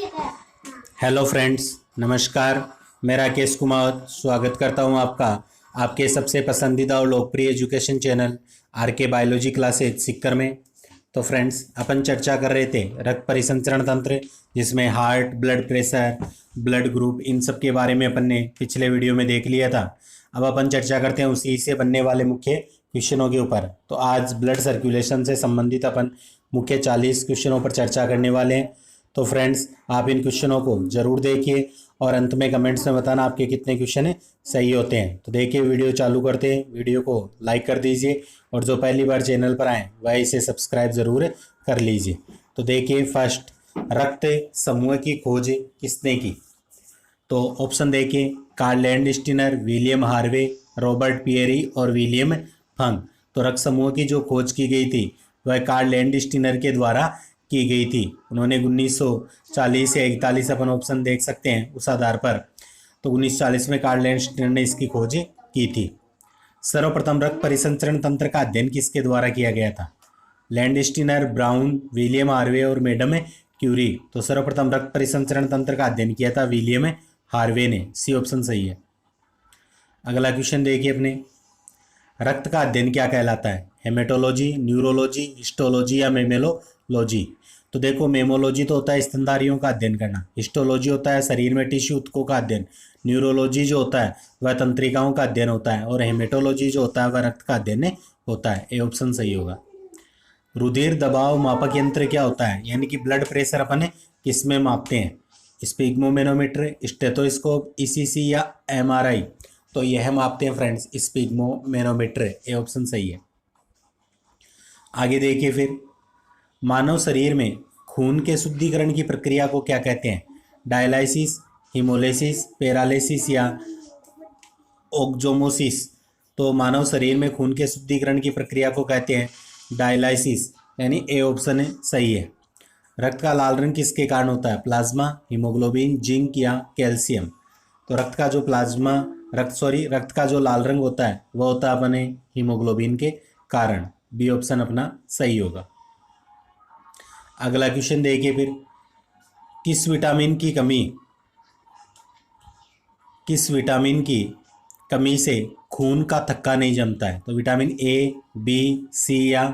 Hello friends, नमस्कार। मैं राकेश कुमार स्वागत करता हूं आपका आपके सबसे पसंदीदा और लोकप्रिय एजुकेशन चैनल आर के बायोलॉजी क्लासेज सिक्कर में। तो फ्रेंड्स, अपन चर्चा कर रहे थे रक्त परिसंचरण तंत्र, जिसमें heart, blood pressure, blood group, इन सब के बारे में अपन ने पिछले वीडियो में देख लिया था। अब अपन चर्चा करते हैं उसी से बनने वाले मुख्य क्वेश्चनों के ऊपर। तो आज ब्लड सर्कुलेशन से संबंधित अपन मुख्य 40 क्वेश्चनों पर चर्चा करने वाले हैं। तो फ्रेंड्स, आप इन क्वेश्चनों को जरूर देखिए और अंत में कमेंट्स में बताना आपके कितने क्वेश्चन सही होते हैं। तो देखिए, वीडियो चालू करते हैं। वीडियो को लाइक कर दीजिए और जो पहली बार चैनल पर आए वह इसे सब्सक्राइब जरूर कर लीजिए। तो देखिए, फर्स्ट, रक्त समूह की खोज किसने की? तो ऑप्शन देखिए, Karl Landsteiner, William Harvey, Robert Peary और विलियम फंक। तो रक्त समूह की जो खोज की गई थी वह कार्ल लैंडस्टीनर के द्वारा की गई थी। उन्होंने 1940 या 41 अपन ऑप्शन देख सकते हैं उस आधार पर। तो 1940 में कार्ल लैंडस्टीनर ने इसकी खोज की थी। सर्वप्रथम रक्त परिसंचरण तंत्र का अध्ययन किसके द्वारा किया गया था? लैंडस्टीनर, ब्राउन, विलियम हार्वे और मैडम क्यूरी। तो सर्वप्रथम रक्त परिसंचरण तंत्र का अध्ययन किया था विलियम हार्वे ने। सी ऑप्शन सही है। अगला क्वेश्चन देखिए अपने, रक्त का अध्ययन क्या कहलाता है? हेमेटोलॉजी, न्यूरोलॉजी, हिस्टोलॉजी या मेमोलॉजी? तो देखो, मेमोलॉजी तो होता है स्तनधारियों का अध्ययन करना, हिस्टोलॉजी होता है शरीर में टिश्यू ऊतकों का अध्ययन, न्यूरोलॉजी जो होता है वह तंत्रिकाओं का अध्ययन होता है, और हेमेटोलॉजी जो होता है वह रक्त का अध्ययन होता है। ए ऑप्शन सही होगा। रुधिर दबाव मापक यंत्र क्या होता है? यानी कि ब्लड प्रेशर अपन किस में मापते हैं? स्पिग्मोमेनोमीटर, स्टेथोस्कोप, ईसीसी या एमआरआई? तो यह मापते हैं फ्रेंड्स स्पिग्मोमेनोमीटर। ए ऑप्शन सही है। आगे देखिए फिर, मानव शरीर में खून के शुद्धिकरण की प्रक्रिया को क्या कहते हैं? डायलाइसिस, हीमोलिसिस, पेरालिसिस या ओक्जोमोसिस? तो मानव शरीर में खून के शुद्धिकरण की प्रक्रिया को कहते हैं डायलाइसिस, यानी ए ऑप्शन सही है। रक्त का लाल रंग किसके कारण होता है? प्लाज्मा, हीमोग्लोबिन, जिंक या कैल्शियम? तो रक्त का जो लाल रंग होता है वह होता है अपने हीमोग्लोबिन के कारण। बी ऑप्शन अपना सही होगा। अगला क्वेश्चन देखिए फिर, किस विटामिन की कमी से खून का थक्का नहीं जमता है? तो विटामिन ए, बी, सी या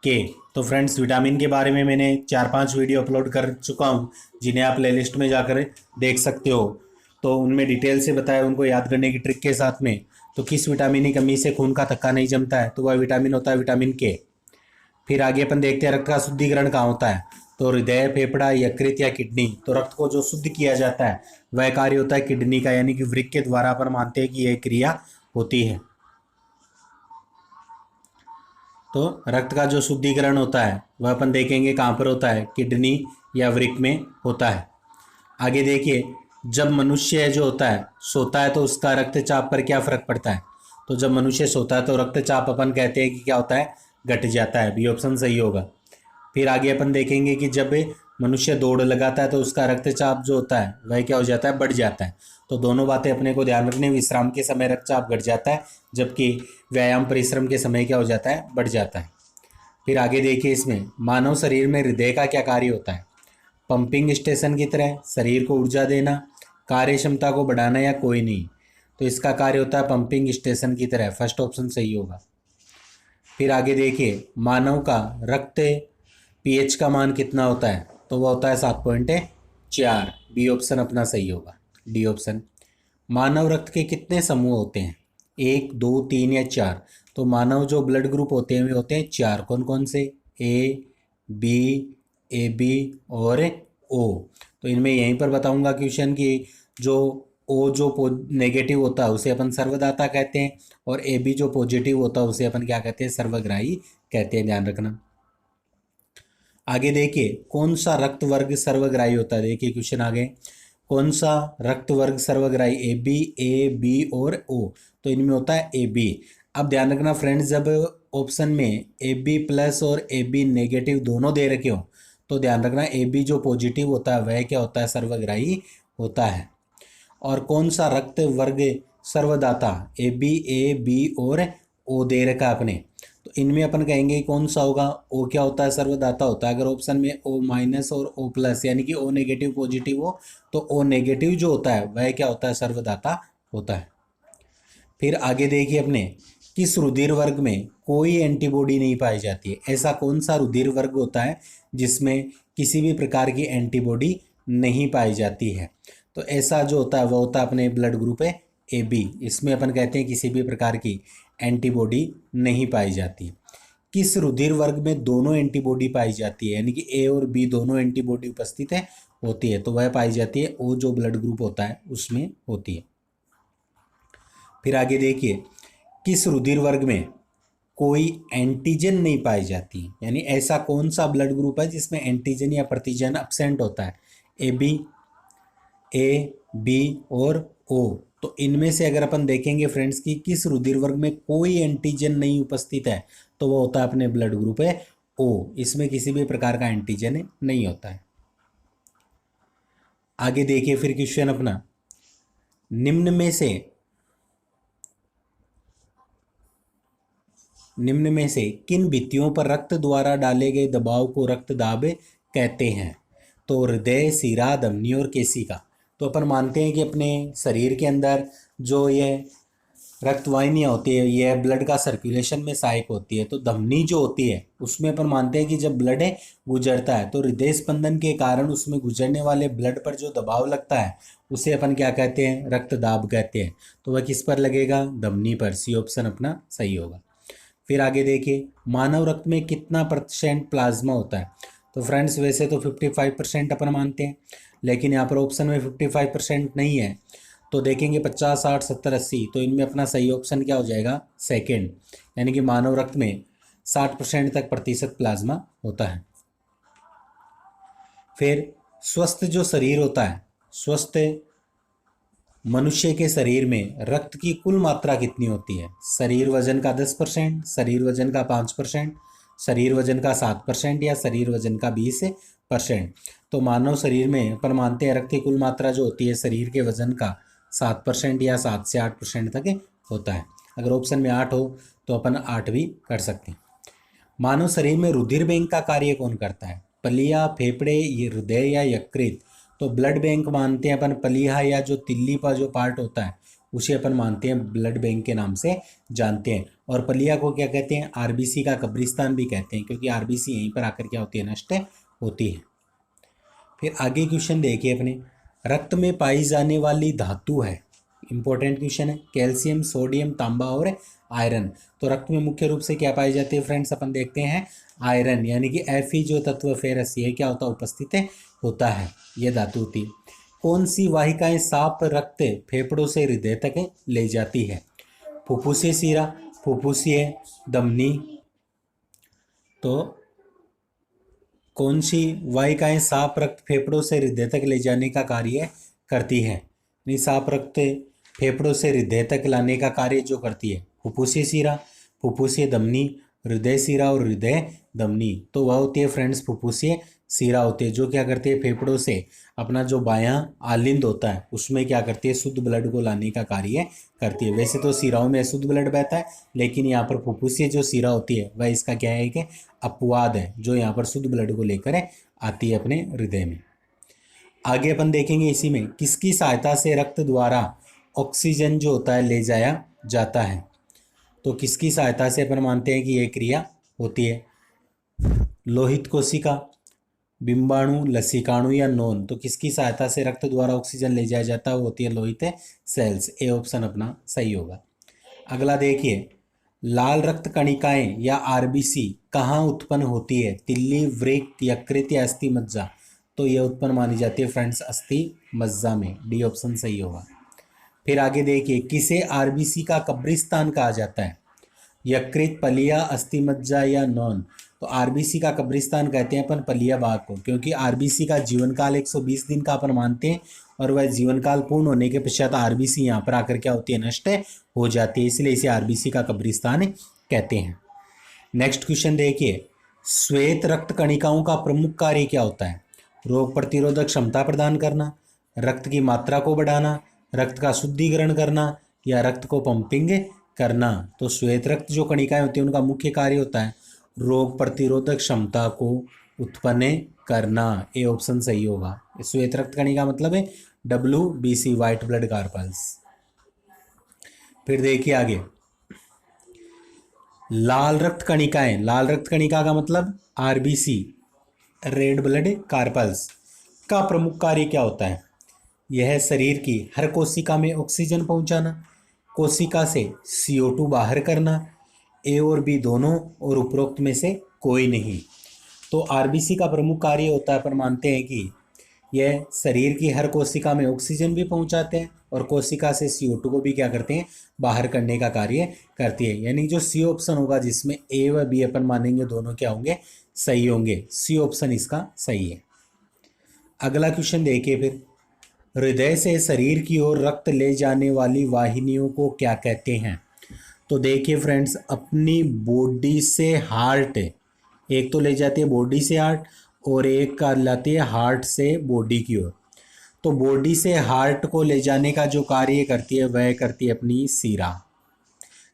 के? तो फ्रेंड्स, विटामिन के बारे में मैंने 4-5 वीडियो अपलोड कर चुका हूँ, जिन्हें आप प्लेलिस्ट में जाकर देख सकते हो। तो उनमें डिटेल से बताया, उनको याद करने की ट्रिक के साथ में। तो किस विटामिन की कमी से खून का थक्का नहीं जमता है? तो वह विटामिन होता है विटामिन के। फिर आगे अपन देखते हैं रक्त का शुद्धिकरण कहाँ होता है? तो हृदय, फेफड़ा, यकृत या किडनी? तो रक्त को जो शुद्ध किया जाता है वह कार्य होता है किडनी का, यानी कि वृक्क के द्वारा अपन मानते हैं कि यह क्रिया होती है। तो रक्त का जो शुद्धिकरण होता है वह अपन देखेंगे कहाँ पर होता है, किडनी या वृक्क में होता है। आगे देखिए, जब मनुष्य जो होता है सोता है तो उसका रक्तचाप पर क्या फर्क पड़ता है? तो जब मनुष्य सोता है तो रक्तचाप अपन कहते हैं कि क्या होता है, घट जाता है। बी ऑप्शन सही होगा। फिर आगे अपन देखेंगे कि जब मनुष्य दौड़ लगाता है तो उसका रक्तचाप जो होता है वह क्या हो जाता है, बढ़ जाता है। तो दोनों बातें अपने को ध्यान रखनी। विश्राम के समय रक्तचाप घट जाता है, जबकि व्यायाम परिश्रम के समय क्या हो जाता है, बढ़ जाता है। फिर आगे देखिए, इसमें मानव शरीर में हृदय का क्या कार्य होता है? पंपिंग स्टेशन की तरह, शरीर को ऊर्जा देना, कार्य क्षमता को बढ़ाना या कोई नहीं? तो इसका कार्य होता है पंपिंग स्टेशन की तरह। फर्स्ट ऑप्शन सही होगा। फिर आगे देखिए, मानव का रक्त पीएच का मान कितना होता है? तो वह होता है 7.4। बी ऑप्शन अपना सही होगा। D option. मानव रक्त के कितने समूह होते हैं? 1, 2, 3 या 4? तो मानव जो ब्लड ग्रुप होते हैं वे होते हैं 4। कौन कौन से? ए, बी, ए बी और ओ। तो इनमें यहीं पर बताऊंगा क्वेश्चन की जो ओ जो नेगेटिव होता है उसे अपन सर्वदाता कहते हैं, और ए बी जो पॉजिटिव होता है उसे अपन क्या कहते हैं, सर्वग्राही कहते हैं। ध्यान रखना। आगे देखिए, कौन सा रक्त वर्ग सर्वग्राही होता है? देखिए क्वेश्चन आगे, कौन सा रक्त वर्ग सर्वग्राही? ए बी, ए बी और ओ? तो इनमें होता है ए बी। अब ध्यान रखना फ्रेंड्स, जब ऑप्शन में ए बी प्लस और ए बी नेगेटिव दोनों दे रखे हो तो ध्यान रखना ए बी जो पॉजिटिव होता है वह क्या होता है, सर्वग्राही होता है। और कौन सा रक्त वर्ग सर्वदाता? ए बी और ओ दे रखा अपने। तो इनमें अपन कहेंगे कौन सा होगा, ओ क्या होता है, सर्वदाता होता है। अगर ऑप्शन में ओ माइनस और ओ प्लस यानी कि ओ नेगेटिव पॉजिटिव हो तो ओ नेगेटिव जो होता है वह क्या होता है, सर्वदाता होता है। फिर आगे देखिए अपने, किस रुधिर वर्ग में कोई एंटीबॉडी नहीं पाई जाती है। ऐसा कौन सा रुधिर वर्ग होता है जिसमें किसी भी प्रकार की एंटीबॉडी नहीं पाई जाती है। तो ऐसा जो होता है वह होता है अपने ब्लड ग्रुप है ए बी। इसमें अपन कहते हैं किसी भी प्रकार की एंटीबॉडी नहीं पाई जाती। किस रुधिर वर्ग में दोनों एंटीबॉडी पाई जाती है, यानी कि ए और बी दोनों एंटीबॉडी उपस्थित है होती है, तो वह पाई जाती है ओ जो ब्लड ग्रुप होता है उसमें होती है। फिर आगे देखिए, किस रुधिर वर्ग में कोई एंटीजन नहीं पाई जाती, यानी ऐसा कौन सा ब्लड ग्रुप है जिसमें एंटीजन या प्रतिजन अब्सेंट होता है। ए बी और ओ। तो इनमें से अगर अपन देखेंगे फ्रेंड्स कि किस रुधिर वर्ग में कोई एंटीजन नहीं उपस्थित है तो वो होता है अपने ब्लड ग्रुप है ओ। इसमें किसी भी प्रकार का एंटीजन नहीं होता है। आगे देखिए फिर क्वेश्चन अपना, निम्न में से किन भित्तियों पर रक्त द्वारा डाले गए दबाव को रक्तदाब कहते हैं। तो हृदय, सिरा, धमनी और केशिका। तो अपन मानते हैं कि अपने शरीर के अंदर जो ये रक्तवाहिनियाँ होती है यह ब्लड का सर्कुलेशन में सहायक होती है। तो धमनी जो होती है उसमें अपन मानते हैं कि जब ब्लड गुजरता है तो हृदय स्पंदन के कारण उसमें गुजरने वाले ब्लड पर जो दबाव लगता है उसे अपन क्या कहते हैं, रक्तदाब कहते हैं। तो वह किस पर लगेगा, धमनी पर। सी ऑप्शन अपना सही होगा। फिर आगे देखिए, मानव रक्त में कितना % प्लाज्मा होता है। तो फ्रेंड्स वैसे तो 55% अपन मानते हैं, लेकिन यहाँ पर ऑप्शन में 55% नहीं है। तो देखेंगे 50, 60, 70, 80। तो इनमें अपना सही ऑप्शन क्या हो जाएगा, सेकेंड, यानी कि मानव रक्त में 60% तक प्रतिशत प्लाज्मा होता है। फिर स्वस्थ जो शरीर होता है, स्वस्थ मनुष्य के शरीर में रक्त की कुल मात्रा कितनी होती है। शरीर वजन का 10%, शरीर वजन का 5%, शरीर वजन का 7% या शरीर वजन का 20%। तो मानव शरीर में अपन मानते हैं रक्त की कुल मात्रा जो होती है शरीर के वजन का 7% या 7 से 8% तक होता है। अगर ऑप्शन में 8 हो तो अपन 8 भी कर सकते हैं। मानव शरीर में रुधिर बैंक का कार्य कौन करता है, पलिया, फेफड़े, हृदय या यकृत। तो ब्लड बैंक मानते हैं अपन पलिया या जो तिल्ली का जो पार्ट होता है उसे अपन मानते हैं ब्लड बैंक के नाम से जानते हैं। और पलिया को क्या कहते हैं, आरबीसी का कब्रिस्तान भी कहते हैं, क्योंकि आरबीसी यहीं पर आकर क्या होती है, नष्ट होती है। फिर आगे क्वेश्चन देखिए अपने, रक्त में पाई जाने वाली धातु है, इंपॉर्टेंट क्वेश्चन है, कैल्शियम, सोडियम, तांबा और आयरन। तो रक्त में मुख्य रूप से क्या पाई जाती है फ्रेंड्स, अपन देखते हैं आयरन, यानी कि Fe जो तत्व फेरस ये क्या होता है, उपस्थित होता है, ये धातु होती है। कौन सी वाहिकाएं साफ रक्त फेफड़ों से हृदय तक ले जाती है, फुफ्फुसीय शिरा, फुफ्फुसीय धमनी। तो कौन सी वाहिकाएं साफ रक्त फेफड़ों से हृदय तक ले जाने का कार्य करती है, नहीं साफ रक्त फेफड़ों से हृदय तक लाने का कार्य जो करती है, फुफ्फुसीय शिरा, फुफ्फुसीय धमनी, हृदय शिरा और हृदय धमनी। तो वह होती है फ्रेंड्स फुफ्फुसीय शिरा होती है, जो क्या करती है फेफड़ों से अपना जो बायां आलिंद होता है उसमें क्या करती है, शुद्ध ब्लड को लाने का कार्य करती है। वैसे तो शिराओं में अशुद्ध ब्लड बहता है, लेकिन यहाँ पर फुफ्फुसीय जो शिरा होती है वह इसका क्या है कि अपवाद है, जो यहाँ पर शुद्ध ब्लड को लेकर आती है अपने हृदय में। आगे अपन देखेंगे इसी में, किसकी सहायता से रक्त द्वारा ऑक्सीजन जो होता है ले जाया जाता है। तो किसकी सहायता से अपन मानते हैं कि यह क्रिया होती है, लोहित कोशिका, बिंबाणु, लसिकाणु या नोन। तो किसकी सहायता से रक्त द्वारा ऑक्सीजन ले जाया जाता है, वो होती है लोहित सेल्स। ए ऑप्शन अपना सही होगा। अगला देखिए, लाल रक्त कणिकाएं या आरबीसी कहाँ उत्पन्न होती है, तिल्ली, वृक्क, यकृत या अस्थि मज्जा। तो यह उत्पन्न मानी जाती है फ्रेंड्स अस्थि मज्जा में। डी ऑप्शन सही होगा। फिर आगे देखिए, किसे आरबीसी का कब्रिस्तान कहा जाता है, यकृत, पलिया, अस्थि मज्जा या नॉन। तो आरबीसी का कब्रिस्तान कहते हैं अपन पलिया बाग को, क्योंकि आरबीसी का जीवन काल 120 दिन का अपन मानते हैं, और वह जीवन काल पूर्ण होने के पश्चात आरबीसी यहाँ पर आकर क्या होती है, नष्ट हो जाती है, इसलिए इसे आरबीसी का कब्रिस्तान कहते हैं। नेक्स्ट क्वेश्चन देखिए, श्वेत रक्त कणिकाओं का प्रमुख कार्य क्या होता है, रोग प्रतिरोधक क्षमता प्रदान करना, रक्त की मात्रा को बढ़ाना, रक्त का शुद्धिकरण करना या रक्त को पंपिंग करना। तो श्वेत रक्त जो कणिकाएं होती हैं उनका मुख्य कार्य होता है रोग प्रतिरोधक क्षमता को उत्पन्न करना। ए ऑप्शन सही होगा। श्वेत रक्त कणिका मतलब है WBC, व्हाइट ब्लड कार्पल्स। फिर देखिए आगे, लाल रक्त कणिकाएं, लाल रक्त कणिका का मतलब RBC, रेड ब्लड कार्पल्स का प्रमुख कार्य क्या होता है? यह शरीर की हर कोशिका में ऑक्सीजन पहुंचाना, कोशिका से CO2 बाहर करना, ए और बी दोनों और उपरोक्त में से कोई नहीं। तो आरबीसी का प्रमुख कार्य होता है, अपन मानते हैं कि यह शरीर की हर कोशिका में ऑक्सीजन भी पहुंचाते हैं और कोशिका से CO2 को भी क्या करते हैं, बाहर करने का कार्य करती है। यानी जो सी ऑप्शन होगा जिसमें ए व बी अपन मानेंगे दोनों क्या होंगे, सही होंगे। सी ऑप्शन इसका सही है। अगला क्वेश्चन देखिए फिर, हृदय से शरीर की ओर रक्त ले जाने वाली वाहिनियों को क्या कहते हैं? तो देखिए फ्रेंड्स, अपनी बॉडी से हार्ट, एक तो ले जाती है बॉडी से हार्ट और एक कर लाती है हार्ट से बॉडी की ओर। तो बॉडी से हार्ट को ले जाने का जो कार्य करती है वह करती है अपनी सीरा,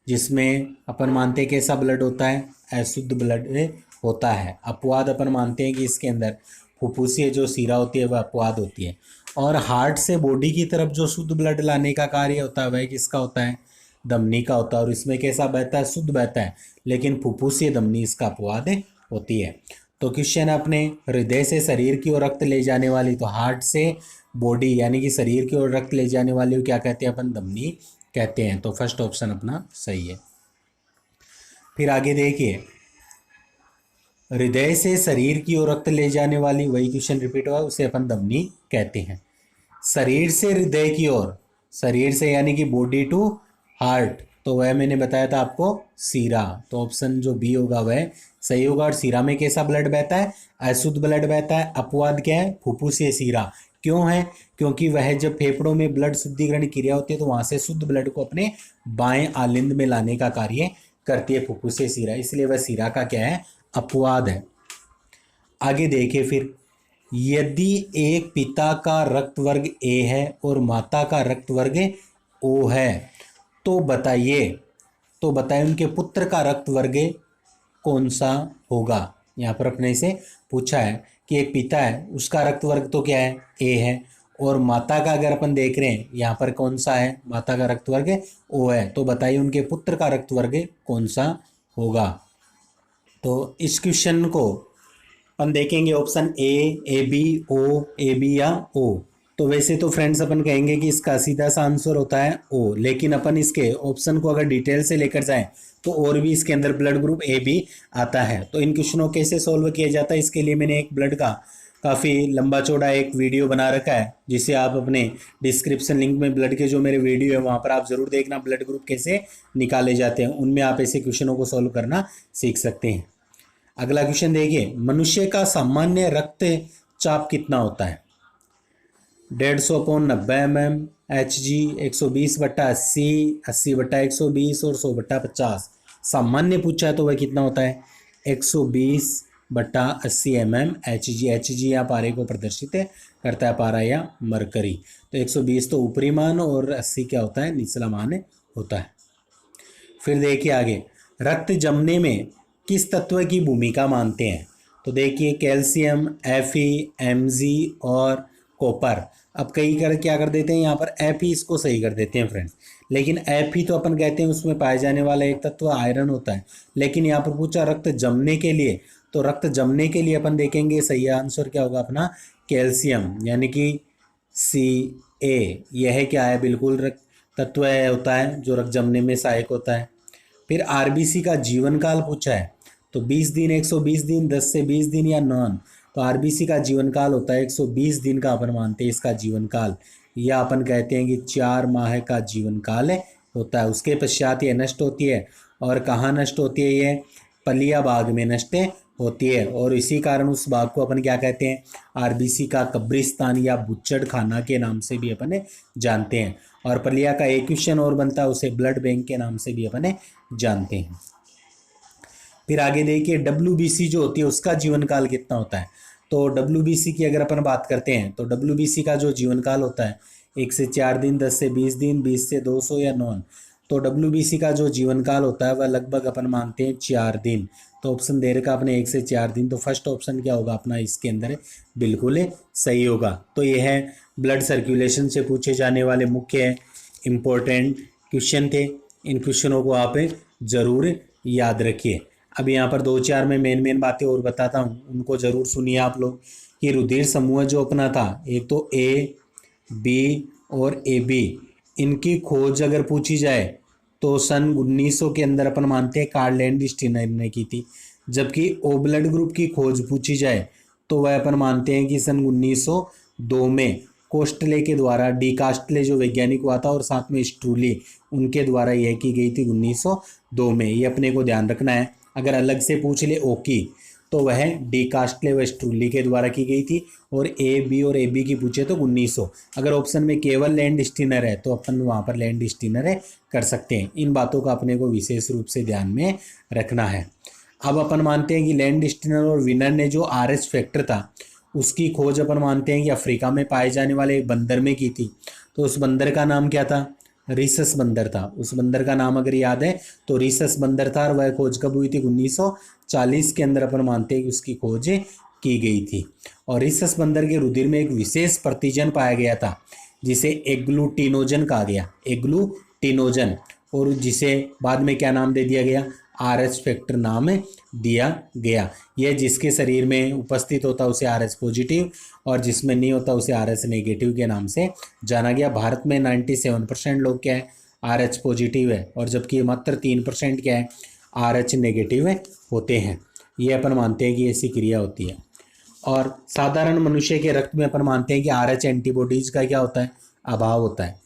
जिसमें अपन मानते हैं कैसा ब्लड होता है, अशुद्ध ब्लड होता है। अपवाद अपन मानते हैं कि इसके अंदर फुफ्फुसीय जो सीरा होती है वह अपवाद होती है। और हार्ट से बॉडी की तरफ जो शुद्ध ब्लड लाने का कार्य होता है वह किसका होता है, धमनी का होता है। और इसमें कैसा बहता है, शुद्ध बहता है, लेकिन फुफ्फुसीय धमनी इसका अपवाद होती है। तो क्वेश्चन है अपने, हृदय से शरीर की ओर रक्त ले जाने वाली, तो हार्ट से बॉडी यानी कि शरीर की ओर रक्त ले जाने वाली को क्या कहते हैं अपन, धमनी कहते हैं। तो फर्स्ट ऑप्शन अपना सही है। फिर आगे देखिए, हृदय से शरीर की ओर रक्त ले जाने वाली, वही क्वेश्चन रिपीट हुआ, उसे अपन धमनी कहते हैं। शरीर से हृदय की ओर, शरीर से यानी कि बॉडी टू हार्ट, तो वह मैंने बताया था आपको सीरा। तो ऑप्शन जो बी होगा वह सही होगा। और सीरा में कैसा ब्लड बहता है, अशुद्ध ब्लड बहता है। अपवाद क्या है, फुफ्फुसीय सीरा। क्यों है, क्योंकि वह जब फेफड़ों में ब्लड शुद्धिकरण क्रिया होती है तो वहां से शुद्ध ब्लड को अपने बाएं आलिंद में लाने का कार्य करती है फुफ्फुसीय सीरा, इसलिए वह सीरा का क्या है, अपवाद है। आगे देखिए फिर, यदि एक पिता का रक्त वर्ग ए है और माता का रक्त वर्ग ओ है, तो बताइए उनके पुत्र का रक्त वर्ग कौन सा होगा। यहाँ पर अपने से पूछा है कि एक पिता है, उसका रक्त वर्ग तो क्या है, ए है, और माता का अगर अपन देख रहे हैं यहाँ पर कौन सा है, माता का रक्त वर्ग ओ है, तो बताइए उनके पुत्र का रक्त वर्ग कौन सा होगा। तो इस क्वेश्चन को अपन देखेंगे option A B, O, A B या ओ। तो वैसे तो फ्रेंड्स अपन कहेंगे कि इसका सीधा सा आंसर होता है ओ, लेकिन अपन इसके ऑप्शन को अगर डिटेल से लेकर जाएं तो और भी इसके अंदर ब्लड ग्रुप ए बी आता है। तो इन क्वेश्चनों को कैसे सॉल्व किया जाता है, इसके लिए मैंने एक ब्लड का काफ़ी लंबा चौड़ा एक वीडियो बना रखा है, जिसे आप अपने डिस्क्रिप्शन लिंक में ब्लड के जो मेरे वीडियो है वहाँ पर आप ज़रूर देखना, ब्लड ग्रुप कैसे निकाले जाते हैं, उनमें आप ऐसे क्वेश्चनों को सॉल्व करना सीख सकते हैं। अगला क्वेश्चन देखिए, मनुष्य का सामान्य रक्तचाप कितना होता है? 150/90 mm, HG 120/80, 80/120 और 100/50। सामान्य पूछा है तो वह कितना होता है, 120/80 mm HG। HG यहाँ पारे को प्रदर्शित करता है, पारा या मरकरी। तो 120 तो ऊपरी मान और 80 क्या होता है, निचला मान होता है। फिर देखिए आगे, रक्त जमने में किस तत्व की भूमिका मानते हैं? तो देखिए कैल्शियम, Fe, Mg और कॉपर। अब कई क्या कर देते हैं यहाँ पर Fe इसको सही कर देते हैं फ्रेंड्स, लेकिन Fe तो अपन कहते हैं उसमें पाए जाने वाला एक तत्व आयरन होता है, लेकिन यहाँ पर पूछा रक्त जमने के लिए, तो रक्त जमने के लिए अपन देखेंगे सही आंसर क्या होगा अपना, कैल्शियम यानी कि Ca। यह क्या है, बिल्कुल रक्त तत्व होता है जो रक्त जमने में सहायक होता है। फिर आरबीसी का जीवन काल पूछा है, तो 20 दिन, 120 दिन, 10 से 20 दिन या नॉन। तो आरबीसी का जीवन काल होता है 120 दिन का, अपन मानते हैं इसका जीवन काल, या अपन कहते हैं कि 4 माह का जीवन काल होता है। उसके पश्चात ये नष्ट होती है, और कहाँ नष्ट होती है, ये पलिया बाग में नष्ट होती है, और इसी कारण उस बाग को अपन क्या कहते हैं, आरबीसी का कब्रिस्तान या बुच्चड़ खाना के नाम से भी अपन जानते हैं। और पलिया का एक क्वेश्चन और बनता है, उसे ब्लड बैंक के नाम से भी अपन जानते हैं। फिर आगे देखिए, WBC जो होती है उसका जीवन काल कितना होता है? तो WBC की अगर अपन बात करते हैं तो WBC का जो जीवन काल होता है 1 से 4 दिन, 10 से 20 दिन, 20 से 200 या नॉन। तो WBC का जो जीवन काल होता है वह लगभग अपन मानते हैं 4 दिन। तो ऑप्शन दे रखा अपने 1 से 4 दिन, तो फर्स्ट ऑप्शन क्या होगा अपना इसके अंदर बिल्कुल सही होगा। तो ये है ब्लड सर्कुलेशन से पूछे जाने वाले मुख्य इम्पोर्टेंट क्वेश्चन थे। इन क्वेश्चनों को आप ज़रूर याद रखिए। अब यहाँ पर 2-4 में मेन बातें और बताता हूँ, उनको ज़रूर सुनिए आप लोग। कि रुधिर समूह जो अपना था, एक तो ए, बी और AB, इनकी खोज अगर पूछी जाए तो सन 1900 के अंदर अपन मानते हैं कार्ल लैंडस्टीनर ने की थी। जबकि ओ ब्लड ग्रुप की खोज पूछी जाए तो वह अपन मानते हैं कि सन 1902 में कोस्टले के द्वारा, डी कास्टले जो वैज्ञानिक हुआ था और साथ में स्ट्रूली, उनके द्वारा यह की गई थी 1902 में। ये अपने को ध्यान रखना है। अगर अलग से पूछ ले ओ की तो वह डी कास्टले व स्ट्रूली के द्वारा की गई थी, और ए, बी और AB की पूछे तो 1900। अगर ऑप्शन में केवल लैंडस्टीनर है तो अपन वहाँ पर लैंडस्टीनर कर सकते हैं। इन बातों का अपने को विशेष रूप से ध्यान में रखना है। अब अपन मानते हैं कि लैंडस्टीनर और विनर ने जो RH फैक्टर था उसकी खोज अपन मानते हैं कि अफ्रीका में पाए जाने वाले एक बंदर में की थी। तो उस बंदर का नाम क्या था? रीसस बंदर था। उस बंदर का नाम अगर याद है तो रीसस बंदर था, और वह खोज कब हुई थी? 1940 के अंदर अपन मानते हैं कि उसकी खोज की गई थी। और रीसस बंदर के रुधिर में एक विशेष प्रतिजन पाया गया था जिसे एग्लूटिनोजन कहा गया, एग्लूटिनोजन, और जिसे बाद में क्या नाम दे दिया गया? RH फैक्टर नाम दिया गया। यह जिसके शरीर में उपस्थित होता है उसे RH पॉजिटिव, और जिसमें नहीं होता उसे RH नेगेटिव के नाम से जाना गया। भारत में 97% लोग क्या है? RH पॉजिटिव है, और जबकि मात्र 3% क्या है? RH नेगेटिव होते हैं। ये अपन मानते हैं कि ऐसी क्रिया होती है। और साधारण मनुष्य के रक्त में अपन मानते हैं कि RH एंटीबॉडीज का क्या होता है? अभाव होता है।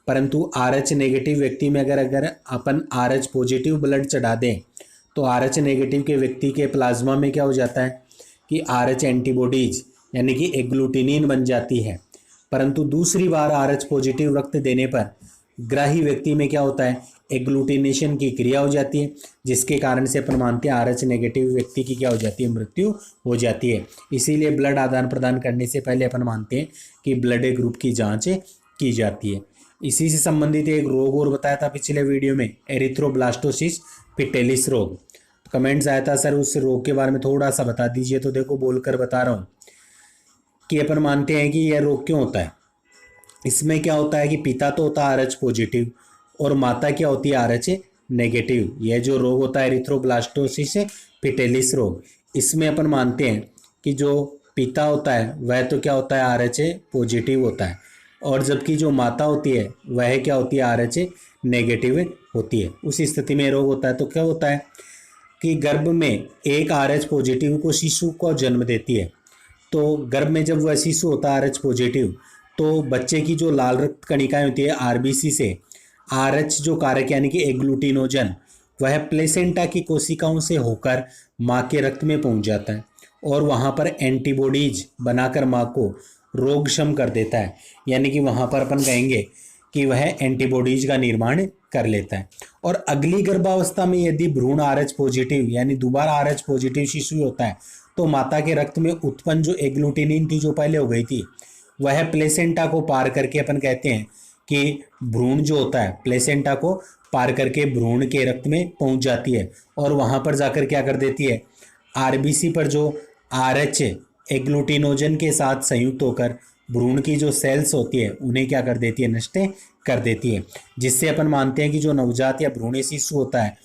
परंतु RH नेगेटिव व्यक्ति में अगर अपन RH पॉजिटिव ब्लड चढ़ा दें तो RH नेगेटिव के व्यक्ति के प्लाज्मा में क्या हो जाता है कि RH एंटीबॉडीज यानी कि एग्लूटिनिन बन जाती है। परंतु दूसरी बार RH पॉजिटिव रक्त देने पर ग्राही व्यक्ति में क्या होता है? एग्लूटिनेशन की क्रिया हो जाती है, जिसके कारण से अपन मानते हैं RH नेगेटिव व्यक्ति की क्या हो जाती है? मृत्यु हो जाती है। इसीलिए ब्लड आदान प्रदान करने से पहले अपन मानते हैं कि ब्लड ग्रुप की जाँच की जाती है। इसी से संबंधित एक रोग और बताया था पिछले वीडियो में, एरिथ्रोब्लास्टोसिस पिटेलिस रोग। तो कमेंट्स आया था सर उस रोग के बारे में थोड़ा सा बता दीजिए। तो देखो बोलकर बता रहा हूँ कि अपन मानते हैं कि यह रोग क्यों होता है। इसमें क्या होता है कि पिता तो होता है RH पॉजिटिव और माता क्या होती है? RH negative. यह जो रोग होता है एरिथ्रोब्लास्टोसिस पिटेलिस रोग, इसमें अपन मानते हैं कि जो पिता होता है वह तो क्या होता है? RH पॉजिटिव होता है, और जबकि जो माता होती है वह क्या होती है? RH नेगेटिव होती है। उस स्थिति में रोग होता है तो क्या होता है कि गर्भ में एक RH पॉजिटिव को शिशु को जन्म देती है। तो गर्भ में जब वह शिशु होता है RH पॉजिटिव, तो बच्चे की जो लाल रक्त कणिकाएं होती है RBC से RH जो कारक यानी कि एग्लूटिनोजन, वह प्लेसेंटा की कोशिकाओं से होकर माँ के रक्त में पहुँच जाता है, और वहाँ पर एंटीबॉडीज बनाकर माँ को रोगक्षम कर देता है। यानी कि वहाँ पर अपन कहेंगे कि वह एंटीबॉडीज का निर्माण कर लेता है। और अगली गर्भावस्था में यदि भ्रूण RH पॉजिटिव यानी दोबारा RH पॉजिटिव शिशु होता है तो माता के रक्त में उत्पन्न जो एग्लूटिनिन थी जो पहले हो गई थी, वह प्लेसेंटा को पार करके अपन कहते हैं कि भ्रूण जो होता है प्लेसेंटा को पार करके भ्रूण के रक्त में पहुंच जाती है, और वहां पर जाकर क्या कर देती है? RBC पर जो RH एग्लूटिनोजन के साथ संयुक्त होकर भ्रूण की जो सेल्स होती है उन्हें क्या कर देती है? नष्ट कर देती है। जिससे अपन मानते हैं कि जो नवजात या भ्रूण शिशु होता है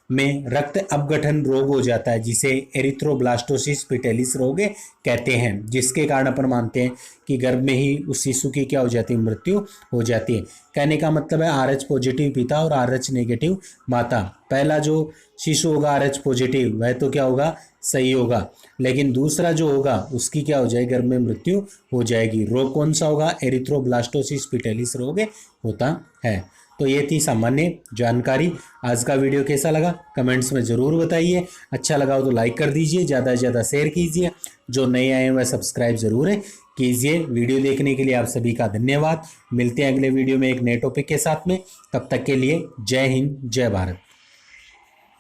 में रक्त अपघटन रोग हो जाता है, जिसे एरिथ्रोब्लास्टोसिस पिटेलिस रोग कहते हैं, जिसके कारण अपन मानते हैं कि गर्भ में ही उस शिशु की क्या हो जाती है? मृत्यु हो जाती है। कहने का मतलब है RH पॉजिटिव पिता और RH नेगेटिव माता। पहला जो शिशु होगा RH पॉजिटिव वह तो क्या होगा? सही होगा, लेकिन दूसरा जो होगा उसकी क्या हो जाएगी? गर्भ में मृत्यु हो जाएगी। रोग कौन सा होगा? एरिथ्रोब्लास्टोसिस पिटेलिस रोग होता है। तो ये थी सामान्य जानकारी। आज का वीडियो कैसा लगा कमेंट्स में ज़रूर बताइए। अच्छा लगा हो तो लाइक कर दीजिए, ज़्यादा से ज़्यादा शेयर कीजिए। जो नए आए हैं वह सब्सक्राइब ज़रूर कीजिए। वीडियो देखने के लिए आप सभी का धन्यवाद। मिलते हैं अगले वीडियो में एक नए टॉपिक के साथ में। तब तक के लिए जय हिंद, जय भारत।